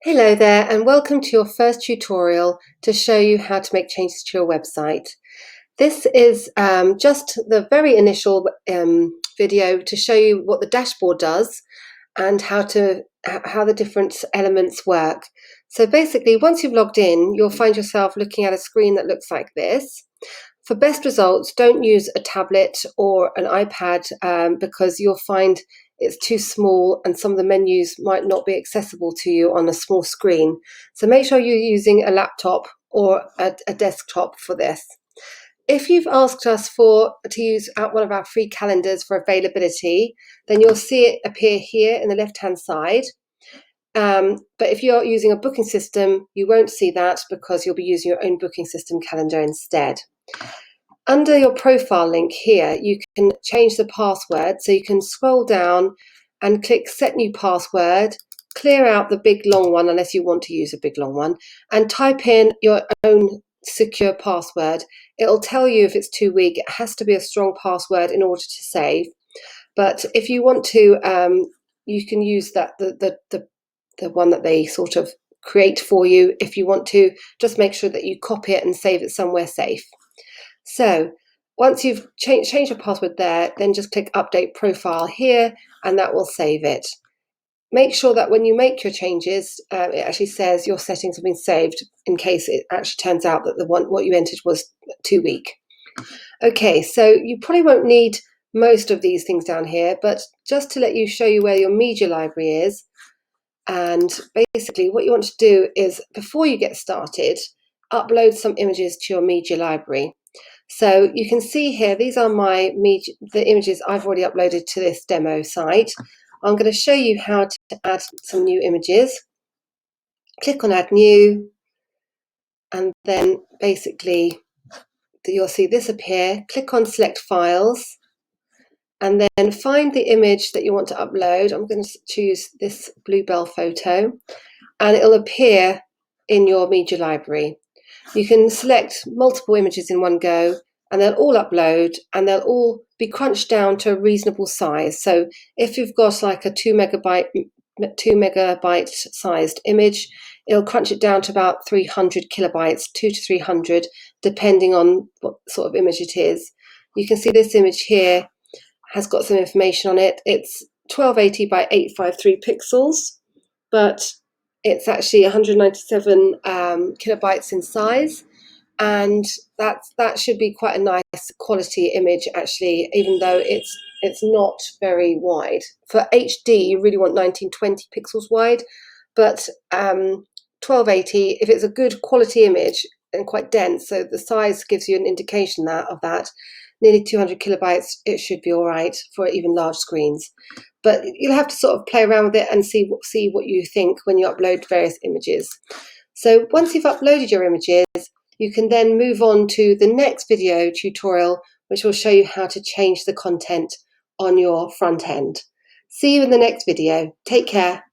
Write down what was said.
Hello there, and welcome to your first tutorial to show you how to make changes to your website. This is just the very initial video to show you what the dashboard does and how the different elements work. So basically, once you've logged in, you'll find yourself looking at a screen that looks like this. For best results, don't use a tablet or an iPad because you'll find it's too small and some of the menus might not be accessible to you on a small screen. So make sure you're using a laptop or a desktop for this. If you've asked us to use one of our free calendars for availability, then you'll see it appear here in the left-hand side. But if you're using a booking system, you won't see that because you'll be using your own booking system calendar instead. Under your profile link here, you can change the password. So you can scroll down and click Set New Password, clear out the big long one unless you want to use a big long one, and type in your own secure password. It'll tell you if it's too weak. It has to be a strong password in order to save. But if you want to, you can use the one that they sort of create for you. If you want to, just make sure that you copy it and save it somewhere safe. So once you've changed your password there, then just click Update Profile here, and that will save it. Make sure that when you make your changes, it actually says your settings have been saved in case it actually turns out that what you entered was too weak. Okay, so you probably won't need most of these things down here, but just to show you where your media library is. And basically what you want to do is, before you get started, upload some images to your media library. So you can see here, these are the images I've already uploaded to this demo site. I'm going to show you how to add some new images. Click on Add New, and then basically you'll see this appear. Click on Select Files, and then find the image that you want to upload. I'm going to choose this bluebell photo, and it'll appear in your media library. You can select multiple images in one go, and they'll all upload, and they'll all be crunched down to a reasonable size. So if you've got like a 2 megabyte sized image, it'll crunch it down to about 300 kilobytes, 2 to 300, depending on what sort of image it is. You can see this image here has got some information on it. It's 1280 by 853 pixels, but it's actually 197 kilobytes in size, and that should be quite a nice quality image actually, even though it's not very wide. For HD, you really want 1920 pixels wide, but 1280, if it's a good quality image and quite dense, so the size gives you an indication of that, nearly 200 kilobytes, it should be all right for even large screens. But you'll have to sort of play around with it and see what you think when you upload various images. So once you've uploaded your images, you can then move on to the next video tutorial, which will show you how to change the content on your front end. See you in the next video. Take care.